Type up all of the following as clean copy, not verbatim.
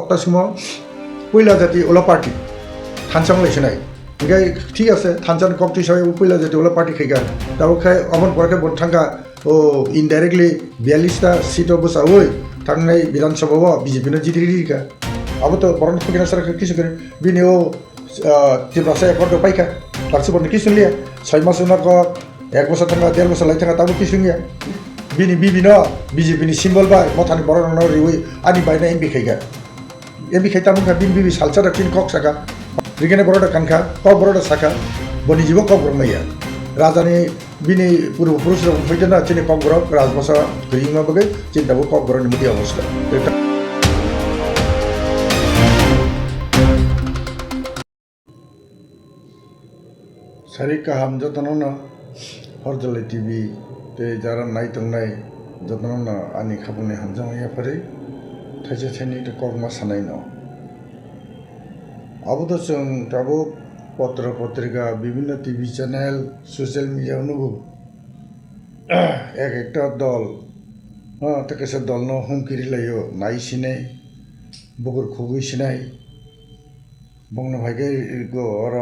তাসমো পয়লা জাতি OLA party থানসাং লাইসনাই ओमफ्राय ঠিক আছে থানসান কমটি হিসাবে পয়লা জাতি ওলা পার্টি খাইগা তাও খাই অমন পরকে বन थांगा ও ইনडाইরেক্টলি 42টা সিটও বসাওই थांनाय বিধানসভাও বিজেপিनो জিতিরিকা अब तो बरन फुकिना सरकार किसु करे बिनिओ तिब्रासा एकर्ड पाइका लाक्स बन किसु लिया 6 मास उनार को 1 বছর थांगा 1.5 বছর লাই थांगा ताबो किसु लिया बिनि बिबिनो बिजेपिनि सिम्बल बाय मथानि बरन रिवि आनि बायना एमबि खाइगा एमबि खाइता मुखा बिन बिबि सालसा दक्षिण कक साका रिगेने बरड कानखा क बरड साका बनि जीव कक रमैया राजानि बिनि पूर्व पुरुष फैदना चिनि कक बर राजबसा गयिमा बगे चिन्ताबो कक बरनि मुदि अवस्था सारी kaham जतननो हरजले टिभि ते जारा नायतंनाय जतननो आनि खाबुनि हामजामाया फरे थाइसे थाइनै तो कगमा सानाय न अब तो जों दाबो पत्र पत्रिका विभिन्न टिभि चैनल सोशल मीडिया नुगो एक एकटा दल तकेसे दल न हुमकिरि लायो नायसिनाय बगर खुबैसिनाय बंनो भागे गो अर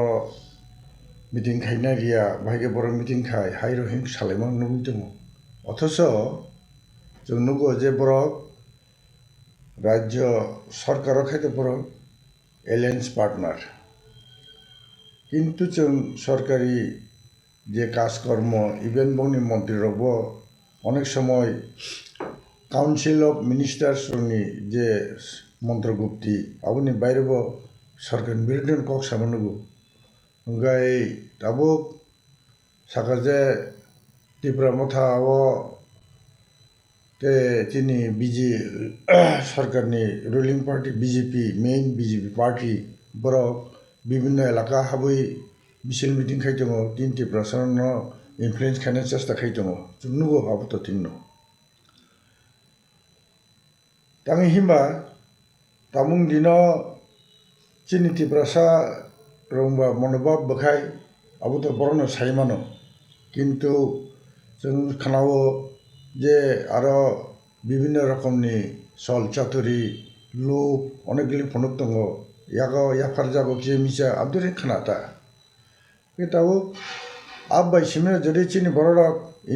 मिटिं खायना गैया भागे बर मिटिं खाय हाइरो हिंक सालायमान नुगै दङ अथच जों नुगो जे बर राज्य सरकार खायते बर एलायन्स पार्टनार किन्तु जों सरकारी जे काजकर्म इभेन बंनि मन्त्रि रबो अनेक समय काउन्सिल अफ मिनिस्टार्स नि जे मन्त्रगुप्ति आबुनि बायरेबो सरकारनि बिरुद्धे कक सामनुगो ओमफ्राय दाबो साखाजे त्रिपुरा मथाव ते जोंनि बिजि सरकारनि ruling party BJP main BJP party बरक विभिन्न एलाका हाबै मिছিল मिटिं खाय दङ 30% इनफ्लुएन्स खायनो चेष्टा खाय दङ जों नुगो आबोथ' थिंनो ताङि हिमबा तामुं दिनो चिनि त्रिपुरासा रंबा मनोभाब बखाय अब तो बरनो साइमानो किन्तु जों खानावो जे आरो विभिन्न रकमनि सल चातुरि लोभ अनेकगुলি फनुक दङ यागो याफार जागो कि मिसा आबदुरि खानाता बेटाव अब बायसिमे जदि चिनि बररा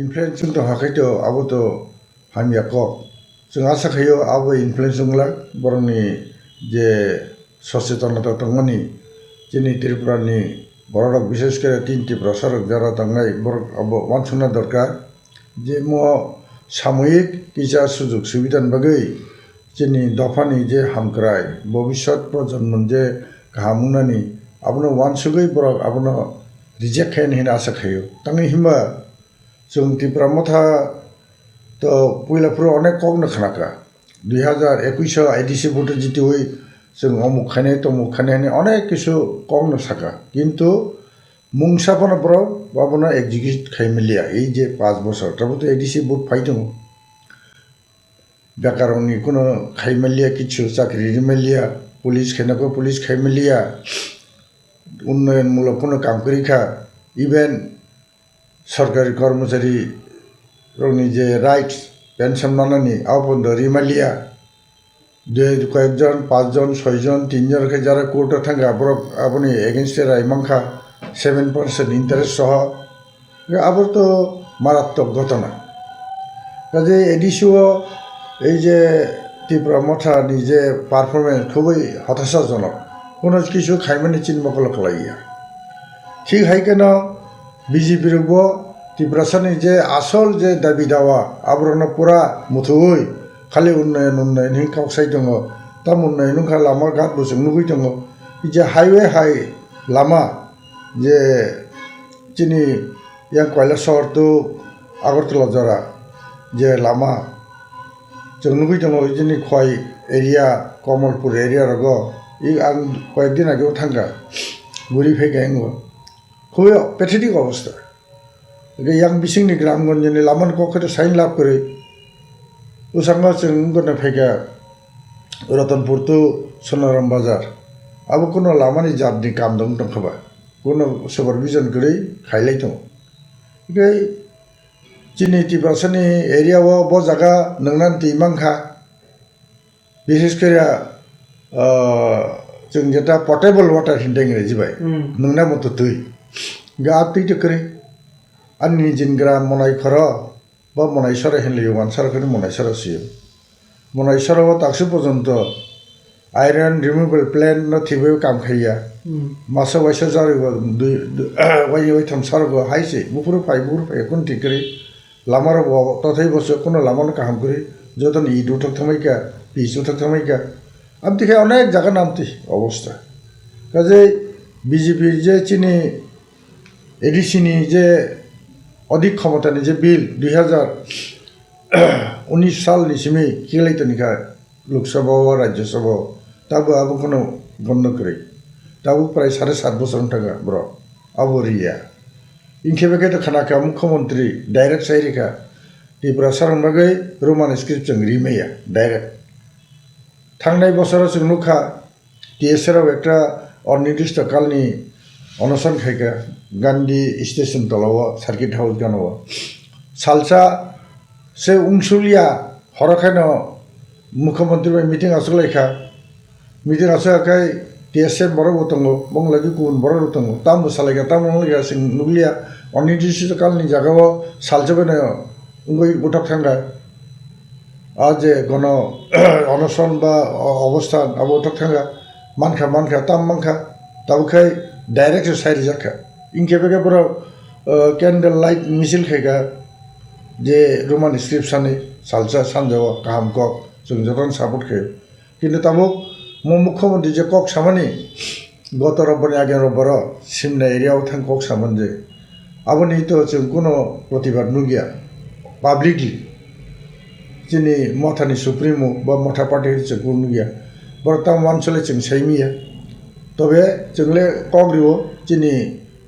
इनफ्लुएन्स दं हाखैतो अब तो हामिया क जों आशा खायो अब इनफ्लुएन्स दंला बरनि जे सचेतनता दंमोनि चिनि त्रिपुरानि बरक विशेष करे 3 त्रिपुरा सरक जारा दंनाय बरक अब वानसुना दरकार जे मो सामयिक किसा सुजुग सुबिदान बागै चिनि दफानि जे हामक्राय भबिष्यत प्रजन्म जे गाहामुनानि आबनो वानसुगै बरक आबनो रिजेक्ट खायन हिना आशा खायो ताङि हिमबा जों त्रिपुरा मथा तो पयलाफोर अनेक कगनो खानाका 2021 आईडीसी भोट जितिवै जों अमुक खायनाय तमुक खायनाय अनेक किसु कगनो साका किन्तु मुंसाफना बर बाबना एग्जिक्यूट खायमिलिया এই যে 5 বছর তারপর তো এডিসি ভোট ফাইदों बेकारनि কোনো খাইমিলিয়া কিছু চাকরি রিমিলিয়া পুলিশ খেনাকো পুলিশ খাইমিলিয়া উন্নয়নমূলক কোনো কাম করিখা ইভেন সরকারি কর্মচারী রনি যে রাইটস পেনশন মানানি আবন্দ রিমালিয়া কয়েকজন 5 জন 6 জন 3 জনকে যারা কোর্টে থাকা বরফ আপনি এগেইনস্টে রায়মাংখা 7% ইন্টারেস্ট সহ আবার তো মারাত্মক ঘটনা কাজে এডিসিও এই যে ত্রিপুরা মথানি যে পারফরমেন্স খুবই হতাশাজনক কোনো কিছু খাইমানি চিনমকল খালাইয়া ঠিক হয় কেন বিজেপির ত্রিপুরাসানি যে আসল যে দাবি দাওয়া আবরণ পুরা মুথুই খালি উন্নয়ন উন্নয়न हिं कावसाय दङ ताम उन्नयन खा लामा घाट बोजों नुगै दङ जे हाइवे हाइ लामा जे चिनि यां कयला शहर तो आगरतला जरा जे लामा जों नुगै दङ जोंनि खय एरिया कमलपुर एरिया रग इ आं कयेकदिन आगेव थांगा गुरि फैगायङो खुबै पेथेटिक अवस्था यां बिसिंनि ग्रामगन्जनि लामान कखैतो साइन लाभ करे उसांगा जों गना फैगा रतनपुर तो सोनाराम बाजार अब कोनो लामानि जातनि काम दंखाबा कोनो सुपारभिजन गरै खायलाय दङ ओमफ्राय चिनि त्रिपुरासानि एरियाव ब जागा नोंनान दैमांखा बिसेस करे जों जेटा पर्टेबल वाटार हिंदे इंग्रेजी बाय नोंना मत तुई गा तुई तो करे अन्नी जिनग्रा मनाई खरा बा मनाई सर हिंलियो मानसार करे मनाई सर सियो मनाई सर वो ताक्सु पर्यंत आयरन रिमूवेबल प्लान न थिबे काम खाइया मासा वैसा जारे वाई वाई थम सार गो हाइसे बुफुर पाइ कोन टिकरे लामार बो तथाई बसो कोनो लामान काम करे जतन ईद उठक थमाइका पिस उठक थमाइका अब दिखे अनेक जागा नामती अवस्था काजे बीजेपी जे चिनी एडिसिनी जे अधिक क्षमतानि जे बिल 2019 सालनि सिमै खिलाइतनिका लोकसभा व राज्यसभा ताबो अब कोनो गन्ध करे ताबो प्राय 7.5 बोसोर थागा ब्र अब रिया इनके बेके तो खानाका मुख्यमंत्री डायरेक्ट साइरिका त्रिपुरा सरंबागै रोमान स्क्रिप्ट जों रिमेया डायरेक्ट थांनाय बोसोराव जों नुखा टीएसआरआव एकटा अनिर्दिष्ट कालनि अनशन खायगा गांधी स्टेशन तलाव सार्किट हाउस गानाव सालसा से उंसुलिया हरखानो मुख्यमंत्री बाय मीटिंग आसलायखा टीएसएम बरबो दङ बंलागि गुबुन बरबो दङ तामबो सालायगा तामलायगा जों नुलिया अनिर्दिष्ट कालनि जागाव सालजोबनो उंगै उठाब थांगा आज गण अनशन बा अवस्थान अब उठाब थांगा मानखा ताम मानखा ताबखाय डायरेक्ट साइड जाखा इनके बेगे बर कैंडल लाइट मिसिल खायगा जे रोमान स्क्रिप्ट सानै सालसा सानजाव गाहाम कक जों जतन सापर्ट खायो किन्तु ताबो मुख्यमंत्री जे कक सामानि गत रब्बारनि आगे रब्बार सिमना एरियाव थां कक सामान जे आबनि तो जों कोनो प्रतिबाद नुगिया पाब्लिकलि जोंनि मथानि सुप्रिमो बा मथा पार्टी जों नुगिया बर्तमान मानसले जों सैमिया तबे जोंले कग्रियो जोंनि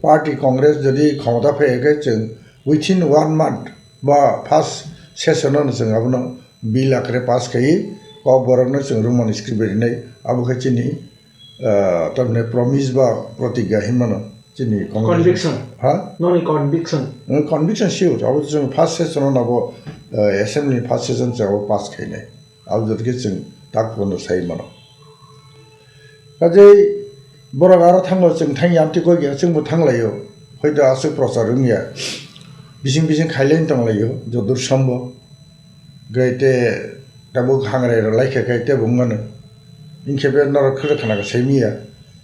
पार्टी कांग्रेस जदि क्षमता फैयाखै जों विथिन 1 month बा फार्स्ट सेसनाव जों आबनो बिल आखरे पास खायो कक बरकनो जों रोमान स्क्रिप्ट बेरिनाय आबोखाय जोंनि तमने प्रमिस बा प्रतिज्ञा हिमानो जोंनि कन्विक्सन हा नॉन कन्विक्सन सियर अब जों फार्स्ट सेसनाव नाबो एसेंब्ली फार्स्ट सेसन जों पास खायनाय अब जदि जों ताक बन्द साइमानो काजै बरक आरो थाङो जों थाङि आमथि गय गया जोंबो थांलायो हयতো आसु प्रचार रोंगिया बिसिं खायलायनो थांलायो जदुर सम्भ गैते दाबो हांराय लाइखे गैते बुंगानो इनके बे नर खर खाना सैमिया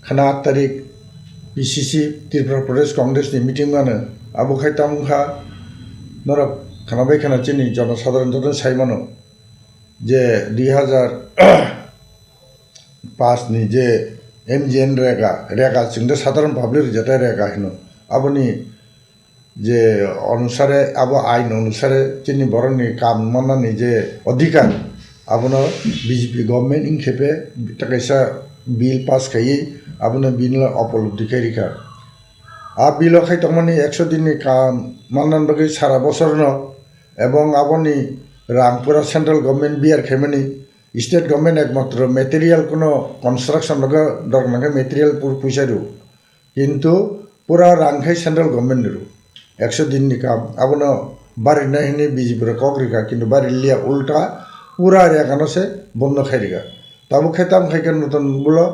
खाना 8 तारिख पीसीसी त्रिपुरा प्रदेश कांग्रेस नि मीटिंग गानो आबो खायतामखा नर खाना बाय खाना चिनि जनसाधारण जदन साइमानो जे 2005 नि जे एमजीएन रेगा जोंदो साधारण पाब्लिक जेटा रेगा हिनो आबनि जे अनुसारे अब आइन अनुसारे जोंनि बरनि काम माननानै जे अधिकार आबनो बीजेपी गवर्नमेंट इनखेपे ताकैसा बिल पास खायै आबनो बिल उपलब्धि खायरिखा आ बिल खायतमानि 100 दिननि काम माननान बगै सारा बोसोरनो एवं आबनि रांपुरा सेंट्रल गवर्नमेंट बिआर खेमनि स्टेट गवर्नमेंट एकमात्र मेटेरियल कोनो कंस्ट्रक्शन लगा दरनागे मेटेरियल पुर पैसारु किंतु पूरा रांखाय सेंट्रल गवर्नमेंट रू 100 दिन नि काम आबनो बारिनाय हिनि बीजेपी कग्रिका किंतु बारिलिया उल्टा पूरा रेगानो से बंद खायरिगा ताबो खेताम खायगन नतन बुलो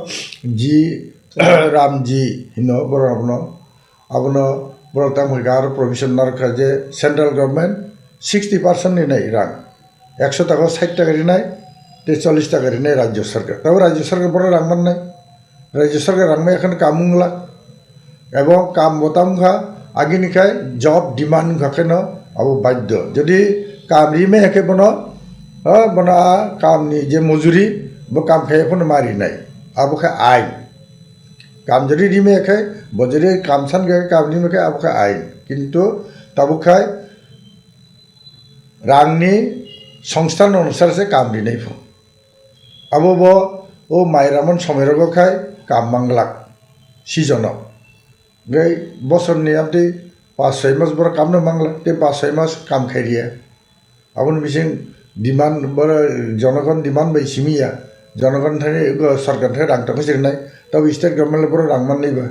जी रामजी हिनो बरनो आबनो बरताम गार प्रोविजन नारखा जे सेंट्रल गवर्नमेंट 60% नि नाय रां 100 टाका 60 टाका रिनाय 40 टाका रिनाय राज्य सरकार ताबो राज्य सरकार बर रां माननाय राज्य सरकार रां मा एखन कामुंगला एवं काम बतामखा आगिनिखाय जब डिमांड खाखेनो अब बाध्य जदि काम रिमे एके बनो बना कामनि जे मजुरी बो काम खायफोन मारिनाय आबोखा आइन काम जदि रिमे एके बजरे काम सान गे काम रिमे के आबोखा आइन किंतु ताबोखाय रांनि संस्थान अनुसार से काम रिनाय फो आबो बो ओ माइरामन समेरगखाय काम मांगलाक सिजनाव गई बोसोरनि आमथि 5-6 मास बर काम न मांगला ते 5-6 मास काम खायरिया आबन बिसिं डिमांड बर जनगण डिमांड बाय सिमिया जनगण थाने सरकार थाने रां तक जिरनाय तब स्टेट गवर्नमेंट बर रां माननायबा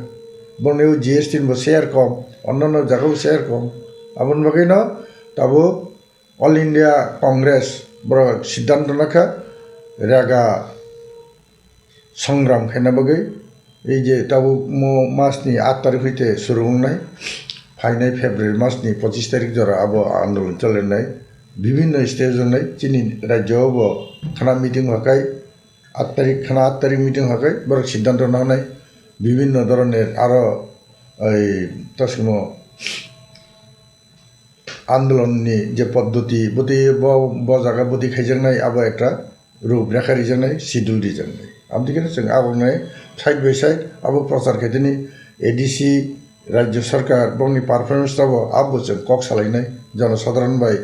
बनेउ जीएसटी बो शेयर कम अन्य जगह शेयर कम आबन बगैनो ताबो ऑल इंडिया कांग्रेस बर सिद्धांत नखा रेगा সংগ্রাম খাইना बागै এই যে তাবো মাসনি 8 তারিখ হইতে শুরু হনাই ফাইনাই ফেব্রুয়ারি মাসনি 25 তারিখ জরা আবো আন্দোলন চলেনাই বিভিন্ন স্টেজ হনাই চিনি রাজ্য খানা মিটিং হকাই 8 তারিখ খানা 8 তারিখ মিটিং হকাই বড় সিদ্ধান্ত নানাই বিভিন্ন ধরনের আরো এই তসমো আন্দোলননি যে পদ্ধতি বতি জায়গা বতি খাইজানাই আবো একটা রূপরেখা রিজানাই শিডিউল রিজানাই আমদিকে जों आबोनाय साइड बाय साइड आबो प्रचार खायदिनि एडीसी राज्य सरकार बंनि पारफरमेंस दाबो आबो जों कक सालायनाय जनसाधारण बाय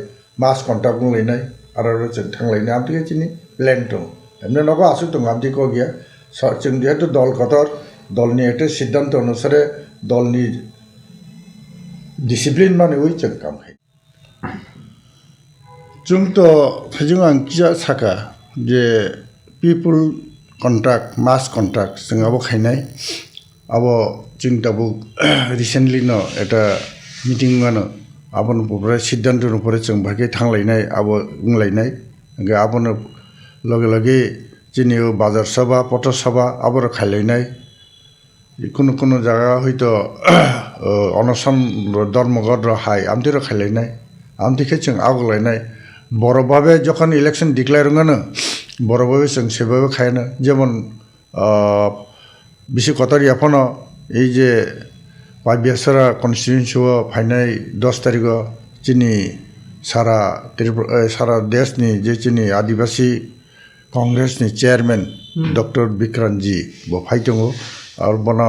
मास कन्टाक्ट बुंलायनाय आरो जों थांलायनाय आमदिके चिनि प्लेन दं एमने नगो आसु दं आमदिको गैया जों जेहेतु दल कतर दलनि एक सिद्धांत अनुसारे दलनि डिसिप्लिन माने उइ जों काम खाय जों तो जों आं किजा साका जे पिपल कन्ट्राक्ट मास कन्ट्राक्ट जों आबो खायनाय आबो जों दाबो रिसेंटलि न एटा मिटिं मानो आबोन बब्रा सिद्धांत नपरे जों भागे थांलायनाय आबो बुंलायनाय आबोन लगे लगे जोंनि बाजार सभा पथ सभा आबो खायलायनाय কোনো জায়গা হয়তো অনশন ধর্মঘট হাই আমদিরও খাইলাयनाय আমদিকে जों आगलायनाय बर'भावे যখন इलेक्शन डिक्लेयर होङानो बर'भावे जों सेबाबो खायानो जेमन बिसि कटारिया फनो এই যে पाबियासरा कन्स्टिट्युएन्सिआव फाइनाय 10 तारिखआव जोंनि सारा देशनि जे जोंनि आदिबासी कांग्रेसनि चेयारमैन डक्टर बिक्रांत जी बो फाइ दङ और बना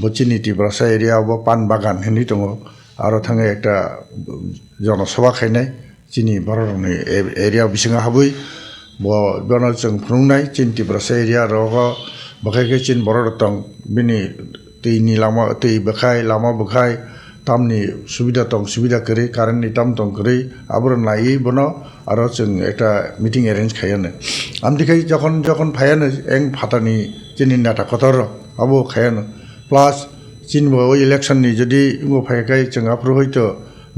बचिनी तिब्रासा एरिया बो पान बागान हेनि दङ आरो थाङो একটা जनसभा खायनाय जोंनि भारतनि एरिया बिसिङा हाबै बना जों फुंनाय चिन तिब्रासा एरिया रग बखायके चिन बर दं बिनि दैनि लामा दै बखाय लामा बखाय तामनि सुबिदा दं सुबिदा करे कारेन्टनि ताम दं करे आबर नायै बनो आरो जों একটা मिटिं एरेन्ज खायानो आमदिके যখন फायानो एं फाटानि जोंनि नाटा कतर आबो खायानो प्लास चिनबो इलेक्शननि जदि इंगो फायखाय जों आप्रो हयतो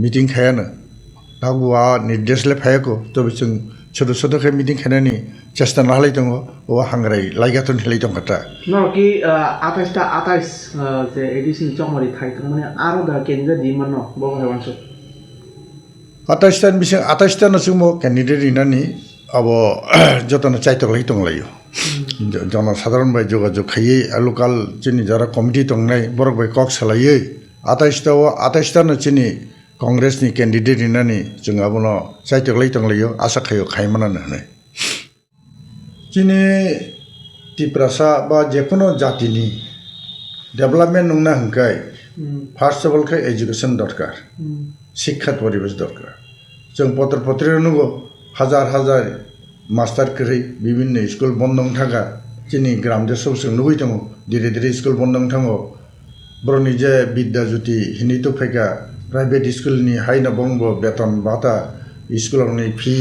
मिटिं खायानो दागुआ निर्देशले फायको तबे जों छोटो छोटो के मिटिं खानानि चेष्टा नालाय दङ ओ हांग्राय लायगाथन हेलाय दं खाता नरकि 28 जे एडिसन चमरि थाइथं माने आरो दा केन्द्र दिमन बहाय वानसो 28 तान बिसे 28 तान सुमो कैंडिडेट इनानि अब जतन चाइतलाय दंलायो जनसाधारण बाय जोगाजोग खायै लोकाल जोंनि जारा कमिटि दंनाय बरक बाय कक सालायै 28 तान जोंनि कांग्रेसनि कैंडिडेट इनानि जों आबनो चाइतलाय दंलायो आसा खायो खायमानानो होनाय जोंनि तिब्रासा बा जेखुनु जातिनि डेभलपमेन्ट नंना हंखाय फार्स्ट अफ अल एजुकेशन दरकार शिक्षा परिवेश दरकार जों पत्र पत्रिका नंगौ हजार हजार मास्टार करै विभिन्न स्कुल बन्द थागा जोंनि ग्राम देशआव जों नुबाय दङ धीरे धीरे स्कुल बन्द थाङो बर'नि जे विद्याज्योति हिनि तो फैगा प्राइवेट स्कुलनि हायना बंब बेतन बाता स्कुलनि फी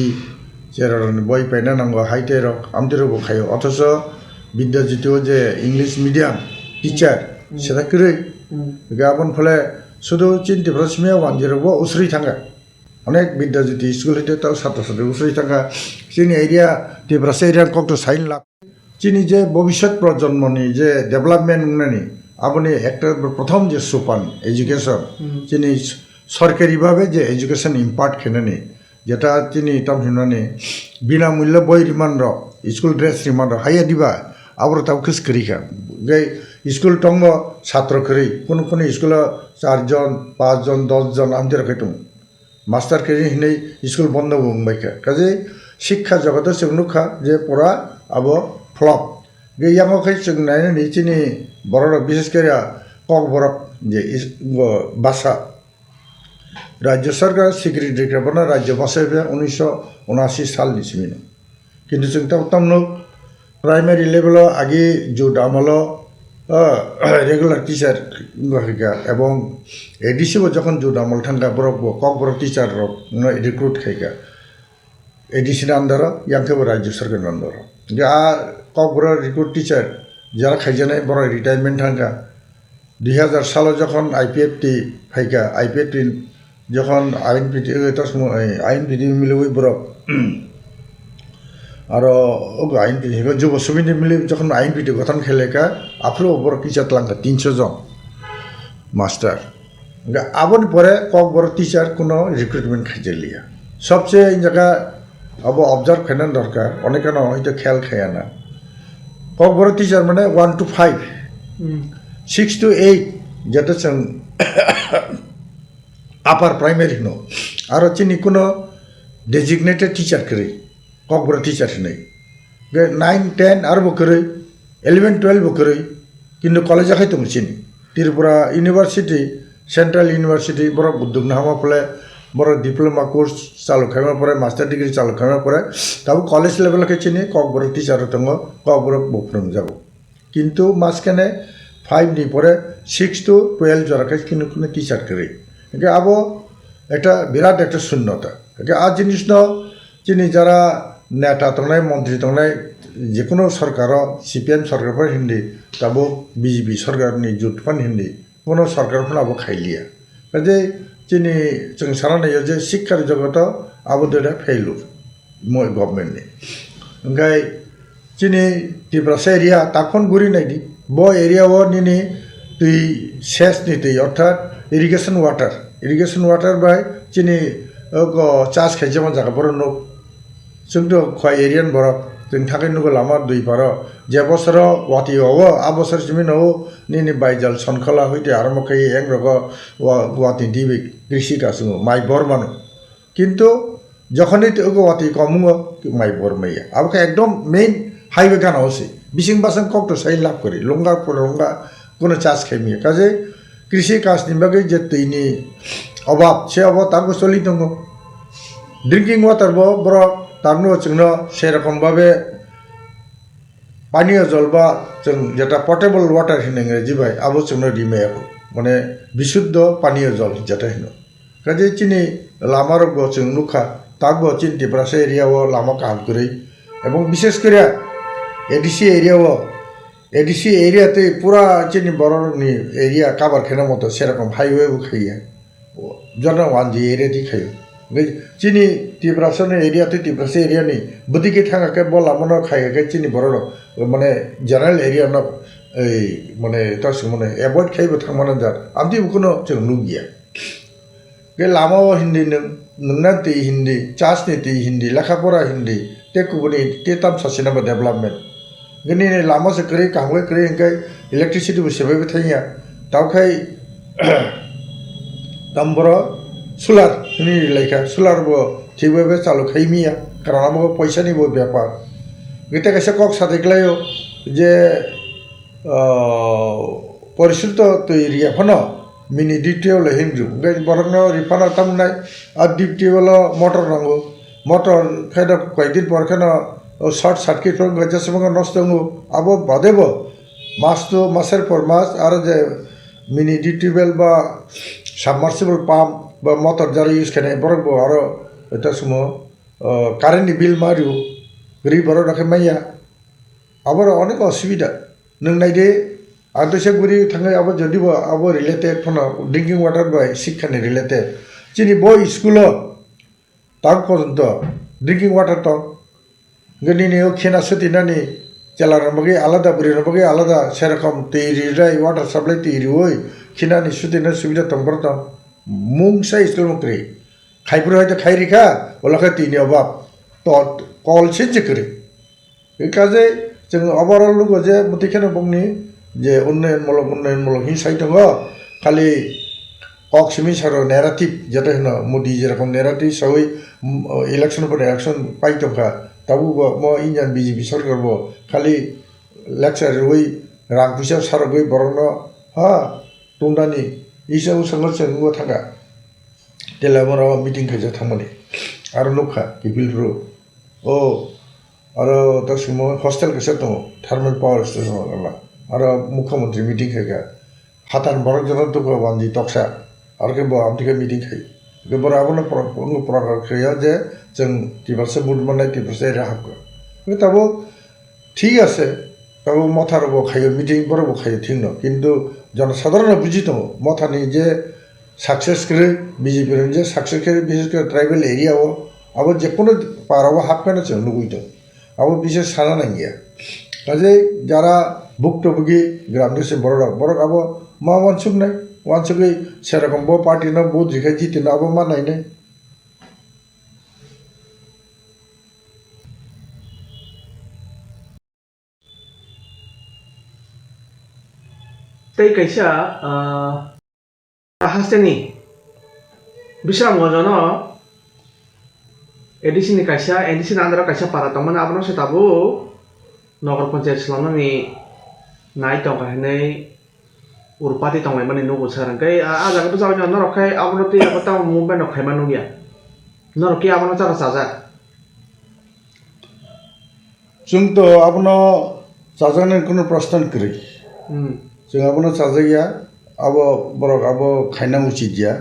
जेरावनि बय पाइना नांगौ हाइटेरक आमदेरबो खायो अथच विद्याज्योतिआव जे इंलिश मीडियम टीचार सेदा करै गाबोन फले शुधु चिन्तिफ्रासमिया वानजेरबो उसरि थाङा अनेक विद्याज्योति स्कुल हते ताव छात्र छात्री उसरि थाङा जोंनि एरिया तिब्रासा एरिया कक्ट साइन लाख जोंनि जे भबिष्यत प्रजन्मनि जे डेभलपमेन्ट होननानै आबनि একটা प्रथम जे सोपान एजुकेशन जोंनि सरकारिभावे जे एजुकेशन इम्पार्ट खालामनानै जेटा जोंनि तामहिनानै बिनामूल्य बय रिमान्ड स्कुल ड्रेस रिमान्ड हाया दिबा आबर ताव खस करिखा गै स्कुल दङ छात्र करै कोन स्कुल 4 जन 5 जन 10 जन आमदेर खैतुम मास्टार करि हिनै स्कुल बन्द बुंबायखा काजे शिक्षा जगत जों नुखा जे परा अब फ्लप गैयामखै जों नायनानै जोंनि बर' विशेष करे कक बरक जे भाषा राज्य सरकार स्वीकृति खालामना राज्य भाषा 1979 सालनि सिमिनो किन्तु जों तमनो प्राइमारि लेभेलाव आगे जो दामलो रेगुलार टीचार गहिगा एवं एडिसिबो যখন जो दामल थांगा बरक कक बरक टीचार रक रिक्रुट खायगा एडिसि आन्दार यांखबो राज्य सरकार आन्दार आ कक बरक रिक्रुट टीचार যারা খাইজানাय बरक रिटायरमेंट थांगा 2000 सालाव যখন आईपीएफटी फायगा आईपीएफटी যখন আইন বিধি মিলবই বরক आरो आईनपीठी जुब समिति मिले जखन आईनपीठी गठन खेलेका आफलो बर टीचार तलांगा 300 जन मास्टर आबन परे कक बर टीचार कोनो रिक्रुटमेंट खाइलिया सबसे इन जगह अब ऑब्जर्व करना दरकार अनेकानो हयतो खेल खायाना कक बर टीचार माने 1 to 5 6 to 8 যেটা जों আপার প্রাইমারি নো আর চিনি কোনো ডেজিগনেটেড টিচার করে ককবরা টিচার নেই 9 10 আর বকরে 11 12 বকরে কিন্তু কলেজে খাইতো চিনি ত্রিপুরা ইউনিভার্সিটি সেন্ট্রাল ইউনিভার্সিটি বড় উদ্যোগ না হওয়া ফলে বড় ডিপ্লোমা কোর্স চালু খাওয়ার পরে মাস্টার ডিগ্রি চালু খাওয়ার পরে তাও কলেজ লেভেলকে চিনি ককবরা টিচার দङ ককবরা বকরম যাব কিন্তু মাঝখানে 5 নি পরে 6 to 12 জরাকে কিন্তু কোনো টিচার করে এটা আবো এটা বিরাট একটা শূন্যতা এটা আর জিনিস ন চিনি যারা নেতা তংনাই মন্ত্রী তংনাই যে কোনো সরকার সিপিএম সরকারফोर हिंदी তাবো বিজেপি সরকারনি জুটফান হিন্দি কোনো সরকারফोर আবো খাইলিয়া কাজে চিনি जों सानायो जे शिक्षार जगत आबोदरा फेलुर মই गभर्नमेन्टनि ओंखाय चिनि टिप्रासा एरिया ताखन गुरि नायदि ब एरियाव निनि दै सेसनि दै अर्थात इरिगेशन वाटर बाय चिनि चार्ज खाइजामा जागा बर नो जोंथ' खय एरियान बरक जों थाखाय नुगो लामा दुइ पार जे बसर वाति हव आ बसर सिमिन हव निनि बायजाल सनखला हइते आरम्भ खाइ एं रग वाति दिबे कृषि कासु माइ बरमानो किन्तु যখনই তো ওয়াতি কমুঙ্গ মাই বরমাইয়া আবকে একদম মেইন হাইওয়ে গানা হসে বিসিং বাসং কক্ত সাই লাভ করি লঙ্গা লঙ্গা কোনো চাষ খাইমিয়া কাজে কৃষি কাজ নিবাগে যে তৈনি অভাব সে অভাব তাকে চলি দङ ড্রিঙ্কিং ওয়াটার বড় তারনো जोंनो সেরকমভাবে পানীয় জল বা जों যেটা পটেবল ওয়াটার হিনে ইংরেজি ভাই আবো जोंनो রিমেয়া মানে বিশুদ্ধ পানীয় জল যেটা হিনো কাজে চিনি লামার जों नुखा तागो चिन टिप्रासा एरियाव लामा काम करै এবং বিশেষ করে एडीसी एरियाते पूरा चिनि बरनि एरिया कवर खेना मत सेरकम हाईवे खाइया जन वानजी एरिया दि खायो चिनि टिप्रासानि एरियाते टिप्रासा एरियानि बदिके थांगाके बला मन खाइयाके चिनि बर माने जनरल एरिया न माने तास माने एभয়েড खाइबो थांमाना जा आमति बुकुनो जों नुगिया के लामाव हिंदी नोंना दै हिंदी चार्जनि दै हिंदी लेखापरा हिंदी ते कुबुनि ते ताम सासिनाबो डेभलपमेन्ट गनि लामा से करे कांगवे करे इंकाय इलेक्ट्रिसिटी बो सेबे थाइया दावखाय तंबर सोलार नि लाइका सोलार बो थिबे चालु खाइमिया कारण बो पैसानि बो व्यापार गते कैसे कक सादैग्लायो जे परिशुद्ध तैरिया फनो मिनि डिटेल हिंजु गे बरनो रिफाना तमनाय आ डिटेल मोटर नांगो मोटर खायदा कयदिन पर खाना शर्ट सार्किट फोर गजासमंग नष्ट दङो आबो बादेबो मास तो मासेर पर मास आरो जे मिनि डिटेल बा सबमार्सिबल पाम्प बा मोटर जारा इउज खानाय बरबो आरो এটা समो कारेन्टनि बिल मारियो गरि बर राखे माइया आबर अनेक असुबिदा नों नायदे आदसे गुरि थाङै आबो जदिबो आबो रिलेटेड फना ड्रिंकिं वाटर बाय शिक्षानि रिलेटेड चिनि बय स्कुल ताक पर्यन्त ड्रिंकिं वाटर तो गनिनि खेना सतिनानि चलार बगे आलादा बुरिर बगे आलादा सेरकम तैरिराय वाटर सप्लाई तैरिवै खेनानि सुतिना सुबिदा तंबरत मुंसा स्कुल मक्रे खाइपुर हयतो खाइरिखा ओलाखा तिनि अभाब तो कल सिनजे करे बेकाजे जों ओभारअल लुगो जे मतिखेना बुंनि जे उन्नयनमूलक हिंसाय दङ खालि कक सिमिसारो नेरेटिव जेटा होनो मोदी जेरकम नेरेटिव सबै इलेक्शन पर इलेक्शन पाइतोखा ताबो म इंडियन बीजेपी सरकार बो खालि लेक्चार होई रां फैसा सारगै बरनो हा टंडानि इसाव संघर्ष नुवा थांगा तेलामरा मीटिंग खाइजा थांमाने आरो नुखा किपिलफ्रो ओ आरो दासिम हस्टेल कैसे दङ थार्मेल पावर स्टेशन वाला आरो मुख्यमंत्री मीटिंग खाइगा हातान बरक जन तो वानजी तक्सा आरो के बो आमथिका मीटिंग खाइ के बराबरनो प्रकार खाया जे जों टिबासे बुद मानाय टिबासे राहाखौ ताबो ठीक আছে ताबो मथारबो खायो मीटिंग बरबो खायो ठीक न किन्तु जनसाधारण बुझि दङ मथानि जे सक्सेस करे बीजेपी जे सक्सेस करे विशेष कर ट्राइबल एरिया हो अब जे कोनो पाराव हाबखाना जों लुगैदों আবো বিশেষ সারা নাই গিয়া কাজেই যারা ভুক্তভোগী গ্রাম দেশে বড় আবো মা ওয়ানসুক নাই ওয়ানসুকই সেরকম বো পার্টি না বো জিখাই জিতে না আবো মা নাই নাই tei kaisa hasteni bisram gojono edisi ni kaisa edisi na andra kaisa para tongmani abono se tabu nogor panchayat slamnani nai tong kahinai urpati tonglai mani nugo sarangkai ajaga tu jaw norok khai abono ti kota mumbai nok khai manu ya norok ki abono chara saja जोंथ' आपनो जाजानाय कोनो प्रश्न करै जों आपनो जाजाया आबो बरक आबो खायना उचित या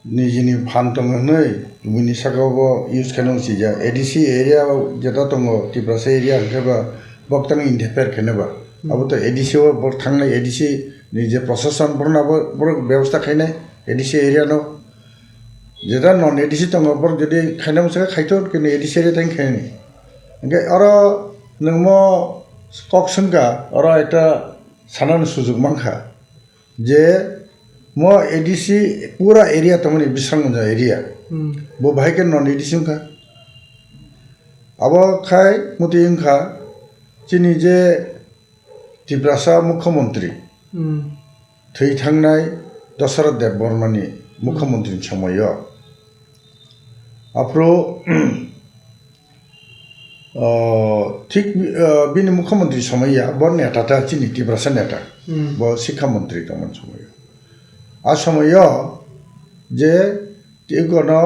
निजिनि फान दंनै बिनि सागावबो इउज खायना उचित या एडिसि एरिया जेटा दङ तिब्रासा एरिया ओंखारबा बक्तां इन्टारफेयर खायनोबा आबो तो एडिसि बर थांनाय एडिसि निजे प्रशासन बरनाबो बर व्यवस्था खायनाय एडिसि एरिया न जेटा नन एडिसि दङ बर जदि खायना मुसा खायथ' किन्तु एडिसि एरिया थां खायनि ओंखाय आरो नोंमो कक्सनका आरो একটা সানান সুযোগ মানখা যে ম এডিসি পুরা এরিয়া তমনি বিসরাংমঞ্জা এরিয়া বো ভাইকে নন এডিসি খা আবো খাই মতি ইংখা চিনি যে ত্রিপুরাসা মুখ্যমন্ত্রী থৈ থাंनाय দশরথ দেব বর্মানি মুখ্যমন্ত্রী সময় আপ্রো ঠিক বিনি মুখ্যমন্ত্রী সময়া বর নেতাটা চিনি ত্রিপুরাসা নেতা ব শিক্ষামন্ত্রী তমন সময় আর সময় যে কোনো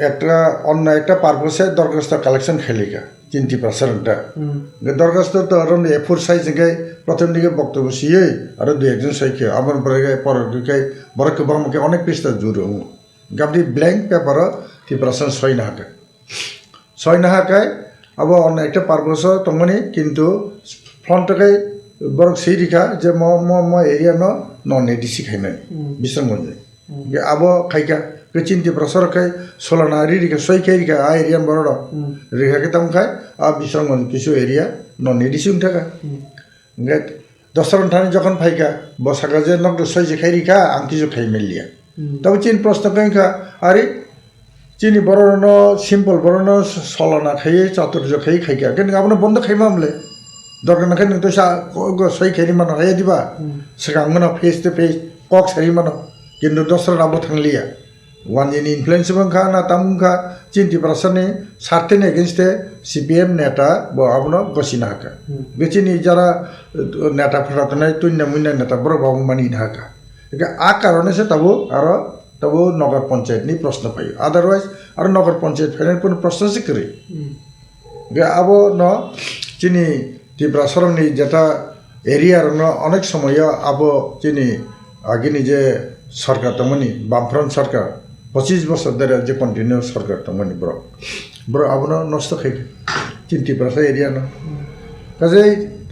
একটা অন্য একটা পারপাসে দরখাস্ত কালেকশন খেলিকা চিনি ত্রিপুরাসারটা দরখাস্ত তো আর এফোর সাইজ প্রথম দিকে বক্তব্য সিয়ে আর দু একজন সাইকে আমার পরের দিকে বড় বামকে অনেক পৃষ্ঠা জুড়ে গাবদি ব্ল্যাঙ্ক পেপার ত্রিপুরাসা ছয় না হাকায় अब अन्य एक पार्पस तंगनी किंतु फ्रंटके बरक सही रिखा जे म एरिया नन एडिसि खाइनाय बिसरमंजे अब खाइका के चिन्ति प्रसर खाइ सोलाना रिखा सय खाइ रिखा आ एरिया बरड रिखा के तम खाइ आ बिसरमंज किसु एरिया नन एडिसि उनथाका गे दसरन थानि जखन फाइका बसाका जे नक सय जे खाइ रिखा आं किसु खाइ मेलिया तब चिन प्रश्न कइखा आरे চিনি বড় সিম্পল বড় সলানা খাইয়ে চাতুর্য খাই খাইকা কিন্তু আপনার বন্ধ খাইমা আমলে দরকার না খাই তো সই খাই মানো খাইয়ে দিবা সেখানে ফেস টু ফেস কক সারি মানো কিন্তু দশরা আবো থাকলিয়া ওয়ান জিনি ইনফ্লুয়েন্স খা না তামখা চিন্তি প্রাসানি সার্টেন এগেনস্টে সিপিএম নেতা আপনার গসিনা হাকা বেচিনি যারা নেতা ফেরাতনায় তুন্য মুন্য নেতা বড় বাবু মানি হাকা আ কারণে সে তাবো আরো तब नगर पंचायत नहीं प्रश्न पाइयो अदरवाइज और नगर पंचायत फाइनल को प्रश्न से करे अब न चिनी त्रिपुरासरंनि जेटा एरिया न अनेक समय अब चिनी आगे जे सरकार तमनि बामफ्रंट सरकार 25 बছর धरे जे कन्टिन्यू सरकार तमनि ब्रो अब न नष्ट खाइ चिनी त्रिपुरासा एरिया न काजे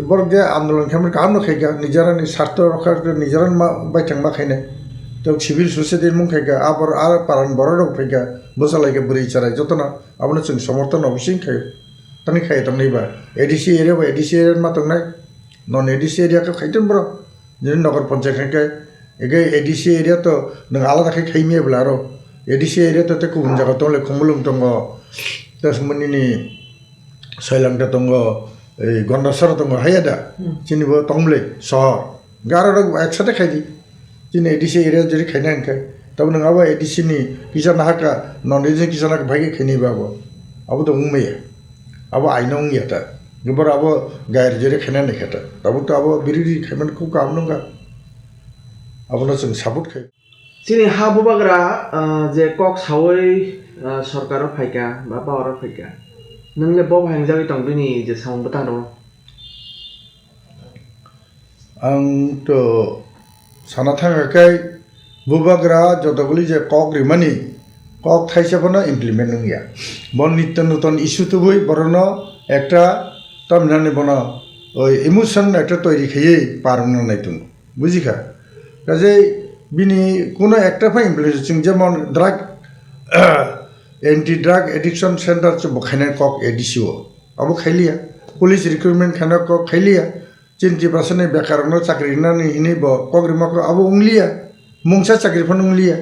बर जे आंदोलन खामर काम न खाइगा निजारानि स्वार्थ रक्षा निजारान बायथां मा खाइनाय तो सिविल सोसाइटी मुखायगा आबर आर पारान बरड फैगा बसालायगा बुरै चाराय जतना आपनो जों समर्थन अबसिं खायो तनि खायो तंनैबा एडिसि एरिया बा एडिसि एरिया मा तंनाय नन एडिसि एरिया का खाइतन ब्रो जे नगर पंचायत खाय एगे एडिसि एरिया तो नों आलादा खाइमियाब्ला आरो एडिसि एरिया तो ते गुबुन जायगा दंले खमलुं दङ तसमनिनि सयलांटा दङ ए गन्डासर दङ हायादा चिनिबो तंले सहर गारो एकसाथे खाइदि चिनी एडिसि एरिया जरी खाइना हंखाय तब नङाबा एडिसि नि किसान हाका नन एडिसि किसान हाका भागे खाइनिबाबो अब तो उमैया अब आइना उंगियाता गोबर अब गायर जरी खाइना नखाता तब तो अब बिरिरि खाइमान को काम नंगा अब न जों सापोर्ट खाइ चिनी हा बुबाग्रा जे कक सावै सरकार फाइका बा पावर फाइका नोंले बब हांजाबि तंबिनि जे साउन्ड बता दं आं तो साना थाङाखै बुबाग्रा जतगुलि जे कक रिमानि कक थाइसाफोरनो इमप्लिमेन्ट नंगिया बन नित्य नूतन इस्यु तुबुई बरनो একটা तमिलनाडु बनो ओइ इमोशन একটা তৈরি খাইয়ে পারনো নাইতুন বুঝিখা কাজে বিনি কোনো একটা ফাই ইমপ্লিমেন্টেশন যেমন drug anti drug addiction centre च बखायनाय कक एडिसिओ abo khailia police recruitment khana ko khailia cinti prasane bekarno chakri na ni hini bo kogri makro abo unglia mungsa chakri phon unglia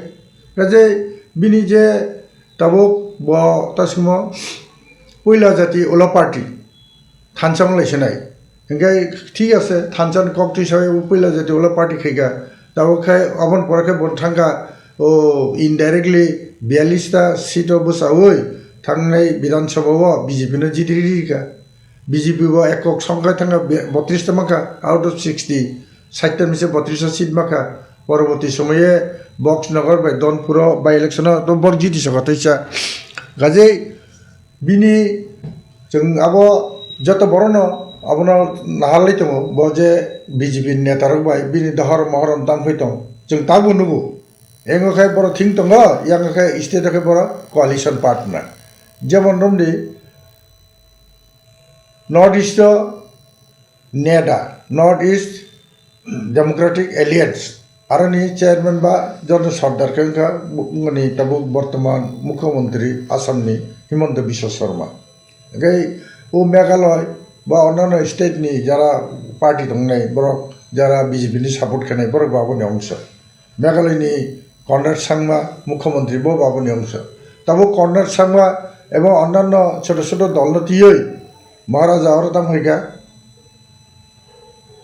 kaje bini je tabo bo tasmo poila jati ola party thansang laisenai engai ঠিক আছে থানচান কক হিসাবে পয়লা জতি ওলা party খাইগা tabo khai abon porake bon thanga o indirectly 42টা সিট বসাওই থাংনাই বিধানসভা বিজেপি নো জিতিরিকা বিজেপি বা একক সংখ্যায় থাকা 32টা মাখা আউট অফ 60 60টার মিশে 32টা সিট মাখা পরবর্তী সময়ে Boxanagar by Danpur by election তো বড় জিতি সকাতাইছা গাজে বিনি जों আবো যত বড় ন আপনার নাহালাই দङ বজে বিজেপি নেতারক বাই বিনি দহর মহরম দাম হইতং जों তাবো নুবো এঙ্গখাই বড় থিং দङ ইয়াঙ্গখাই স্টেটখাই বড় কোয়ালিশন পার্টনার যেমন রমদি North East NEDA North East Democratic Alliance আরনি চেয়ারম্যান বা জন সর্দার কেঙ্কা মানে তাবো বর্তমান মুখ্যমন্ত্রী আসামনি হিমন্ত বিশ্ব শর্মা এই ও মেঘালয় বা অন্যান্য স্টেটনি যারা পার্টি দংনাই বরক যারা বিজেপিনি সাপোর্ট খানাই বরক বাবুনি অংশ মেঘালয়নি কর্নাড সাংমা মুখ্যমন্ত্রী বো বাবুনি অংশ তাবো কর্নাড সাংমা এবং অন্যান্য ছোট ছোট দলনতিয়ই মহারাজা অরদাম হইগা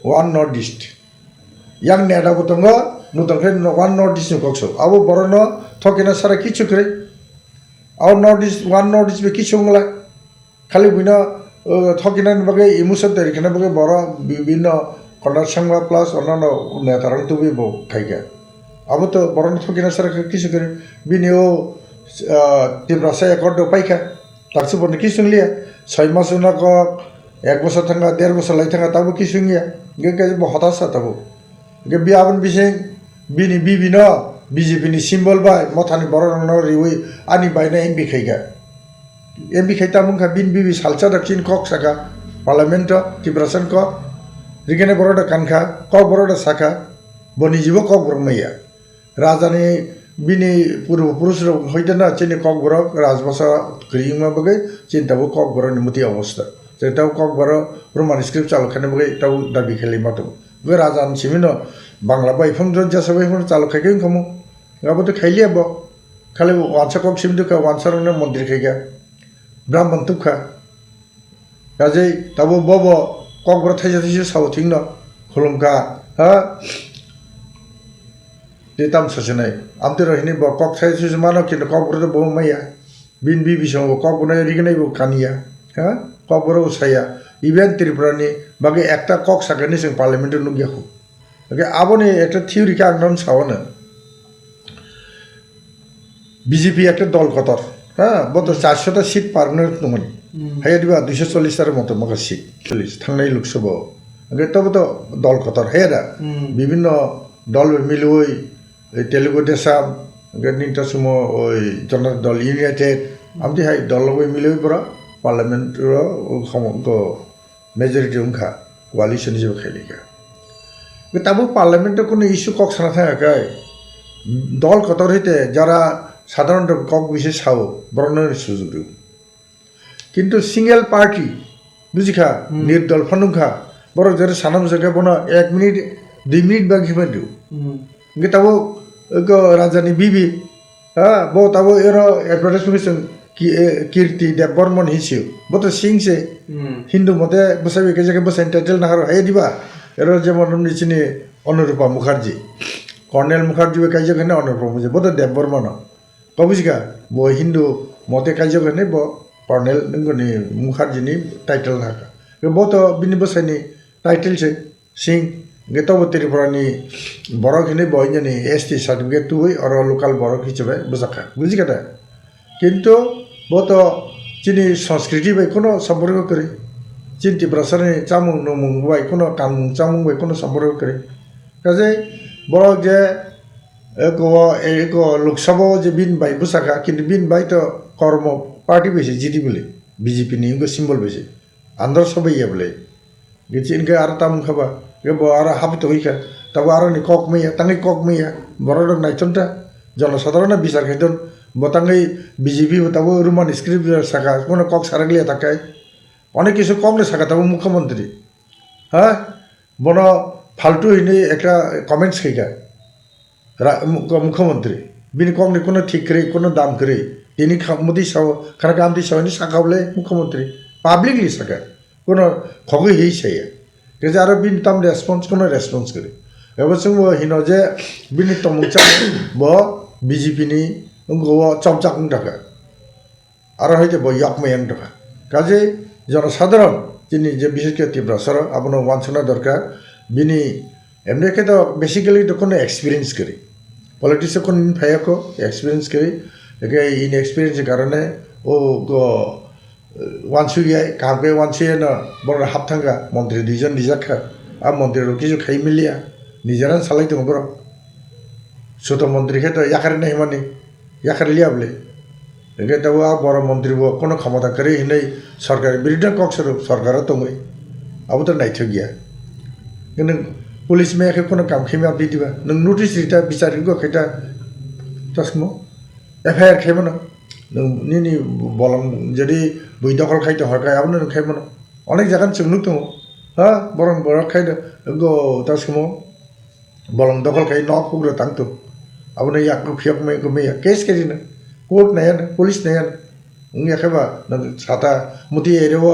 one North East young NEDA বতঙ্গ নুতংখে ওয়ান নর্থ ইস্ট নুকসো আবো বড়ন থকিনা সারা কিছু করে আও North East one North East বে কিছু মলা খালি বিনা থকিনান বাকে ইমোশন তরিখানা বাকে বড় বিভিন্ন কন্ডার সাংবা প্লাস অন্যান্য নেতারাং তুবি বো খাইগা আবো তো বড়ন থকিনা সারা কিছু করে বিনিও তিব্রাসা একর্ড পাইখা তাকসু বনে কিছু লিয়া 6 মাস উনা ক 1 বছর থাকা 1.5 বছর লাই থাকা তাবো কিছু গিয়া গে হতাশা তাবো গে বিয়াবন বিসে বিনি বিবিন বিজেপিনি সিম্বল বাই মথানি বড় রিউই আনি বাইনা এমবি খাইগা এমবি খাইতা মুখা বিন বিবি সালচা দক্ষিণ কক সাকা পার্লামেন্ট টিব্রাসান ক রিগেনে বড়টা কানখা কক বড়টা সাকা বনি জীব কক বড় মাইয়া রাজানি বিনি পূর্বপুরুষ হইতে না চিনি কক বড় রাজবসা গৃহমা বগে চিন্তাবো কক বড় নিমতি অবস্থা যেটাও কক বড় রোমান স্ক্রিপ্ট চালখানে বগে এটাও দাবি খেলি মাতো বে রাজান সিমিন বাংলা বাইফম জনজা সবাই চালখাইকে খামো গাবো খাইলি আব খালি ওয়ানসা কক সিমিদুকা ওয়ানসার মন্দির খাইগা ব্রাহ্মণ তুখা কাজে তাবো বব কক বড় থাইজা থাইজা সাউথিং ন খুলুমকা হ্যাঁ তাম সচেনাই আমতে রহিনি ব কক থাইজা মানো কিন্তু কক বড় বউ মাইয়া বিন বিবি সঙ্গ কক বনাই রিগনাই বউ কানিয়া হ্যাঁ কক বড় উসাইয়া ইভেন ত্রিপুরানি বাকি একটা কক সাকানি जों পার্লামেন্টে নুগিয়া হো ওকে আবনি একটা থিওরিকে আংনন সাওনে বিজেপি একটা দল কতর হ্যাঁ বত 400টা সিট পারমানেন্ট নমনি হাইয়া দিবা 240টার মতো মগা সিট 40 থাংনাই লোকসভা ওকে তবে তো দল কতর হেরা বিভিন্ন দল মিলুই তেলুগু দেশাম গনিটা সুমো ওই জনতা দল ইউনাইটেড আমতি হাই দল মিলুই পরা পার্লামেন্ট সমগ্র মেজরিটি উনখা কোয়ালিশন হিসেবে খেলিকা তাবো পার্লামেন্টে কোনো ইস্যু কক সানা থাকায় দল কতর হইতে যারা সাধারণত কক বিশেষ সাও বর্ণনের সুযোগ দিও কিন্তু সিঙ্গেল পার্টি বুঝিখা নির্দল ফানুখা বড় যারা সানাম জায়গা বনা 1 মিনিট 2 মিনিট বা ঘিমা দিও তাবো রাজানি বিবি হ্যাঁ বো তাবো এর অ্যাডভার্টাইজমেন্ট কীর্তি দেব বর্মন হিসেও বতো সিংসে হিন্দু মতে বসাবি কে জায়গায় বসাই টাইটেল না হারো হাই দিবা এর যেমন নিচিনি অনুরূপা মুখার্জি কর্নেল মুখার্জি কাইজখানে অনুরূপা মুখার্জি বতো দেব বর্মন কবিজিকা ব হিন্দু মতে কাইজখানে ব কর্নেল নঙ্গনি মুখার্জিনি টাইটেল নাকা বতো বিনি বসাইনি টাইটেল সে সিং গেতব ত্রিপুরানি বড়খিনি বইজানি এসটি সার্টিফিকেট তুই আর লোকাল বড় হিসেবে বোঝাখা বুঝিকাটা কিন্তু বতো চিনি সংস্কৃতি বাই কোনো সম্পর্ক করে চিন্তি প্রসারণে চামুং নমুং বাই কোনো কামুং চামুং বাই কোনো সম্পর্ক করে কাজে বড় যে এক লোকসভা যে বিন বাই বুসাখা কিন্তু বিন বাই তো কর্ম পার্টি বেশি জিডি বলে বিজেপি নি সিম্বল বেশি আন্ধ্র সবাই বলে গেছি ইনকে আর তামুং খাবা আর হাবিত হইখা তাবো আর নি কক মাইয়া তাঙ্গি কক মাইয়া বড় নাইচনটা জনসাধারণ বিচার খাইতন বতাঙ্গি বিজেপি তাবো রোমান স্ক্রিপ্ট সাকা কোনো কক সারাগলিয়া থাকায় অনেক কিছু কংগ্রেস থাকা তাবো মুখ্যমন্ত্রী হ্যাঁ বন ফালতু হইনি একটা কমেন্টস খাইকা মুখ্যমন্ত্রী বিনি কংগ্রেস কোনো ঠিক করে কোনো দাম করে তিনি মোদী সাহ খানা গান্ধী সাহনি সাকাবলে মুখ্যমন্ত্রী পাবলিকলি সাকা কোনো খগই হই সাইয়া যে আরো বিন তাম রেসপন্স কোনো রেসপন্স করে এবার जोंबो हिनो जे बिनि तमुचा ब बीजेपी नि गो चमचाक टाका आरो हयते ब yakmayang टाका काजे जनसाधारण जिनि जे विशेष के तीव्रसर आपनो वांसना दरकार बिनि एमने के तो बेसिकली तो कोनो एक्सपीरियंस करे पॉलिटिक्स को फायको एक्सपीरियंस करे एके इन एक्सपीरियंस के कारणे ओ गो वानसुगिया काबे वानसुया न बर हाबथांगा मंत्री दुइजन दिजाखा आ मंत्री रो किजु खाइ मिलिया निजाना सालाय दङ बर सुत मंत्री के तो याखार नहीं माने याखार लियाबले एके तब आ बर मंत्री बो कोनो क्षमता करे हिनै सरकार बिरुद्ध कक्षर सरकार तङै अब तो नाइथो गया किन्तु पुलिस में एके कोनो काम खैमा बिदिबा नों नोटिस रिटा बिचारिको खैता तस्मो एफआईआर खैमनो नों निनि बलम जदि बुइ दखल खाइतो हरखाय आबनो नों खैमनो अनेक जागान सोंनुक दङ हा बरं बरं खायदो गो तस्मो बलम दखल खाइ न पुग्रो तांतो आबनो याकु फियक मे गमेया केस केरिनो कोर्ट नायान पुलिस नायान उं याखैबा नों साता मुति एरेवो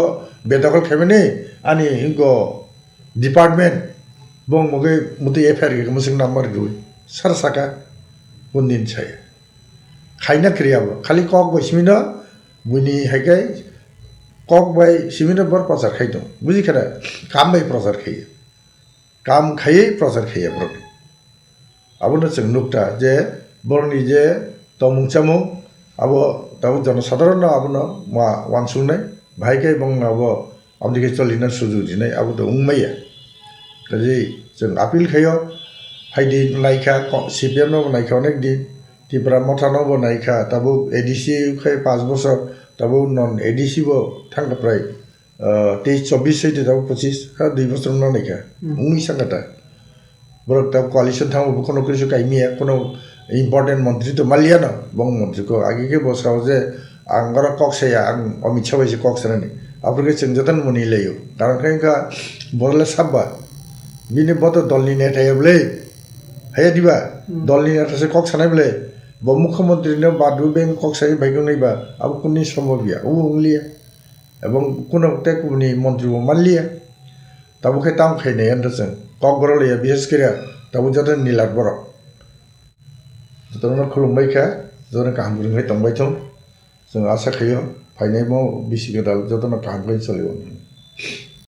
बेदखल खाइबने आनि हिंगो डिपार्टमेंट बं मगे मुति एफआईआर के मुसिं नाम्बार दुइ सर साका उन्दिन छाय खाइना क्रियाबो खाली कक बसिमिनो बुनि हायकै कक बाय सिमिनो बर प्रचार खाइदो बुझि खेरा काम बाय प्रचार खाइयो काम खायै प्रचार खाइयो ब्रक आबनो जों नुक्ता जे बरनि जे तमुंचामु आबो ताबो जनसाधारण आबनो मा वानसुनाय भाइकै बं आबो आमदिके चलिना सुजु दिनाय आबो तो उंमाया काजे जों आपिल खायो हाइदि नायखा सिपिएम नो नायखा अनेक दिन त्रिपुरा मथानो बो नायखा ताबो एडीसी खै 5 बছर ताबो नन एडीसी बो थांगा प्राय 23-24 सैते ताबो 25 हा 2 बছर न नायखा उंनि संगता बरक ताब कोalition थांबो कोनो किछु काइमिया कोनो इम्पोर्टेंट मंत्री तो मालिया न बंग मंत्री को आगे के बसराव जे आंगरा कक्सया आं अमित शाह बायसि कक्सरानि आफोरके जों जतन मुनि लैयो कारण खायका बरला साबा बिनि बत दलनि नेतायाबले हाया दिबा दलनि नेतासे कक्सानायबले ब मुख्यमंत्री ने बादु बें कक्साय भाइगो नैबा अब कुनि सम्भबिया उ उंलिया एवं कोनो टेकुनि मंत्री बो मालिया ताबो खे ताम खायनाय आनदजों कक बरलया बिहेस करिया ताबो जतन निलाट बर जतन खुलुमबायखा जतन काम गुरुंगाय तंबाय थं जों आशा खायो फाइनाय मो बिसि गदाल जतन काम गय चलियो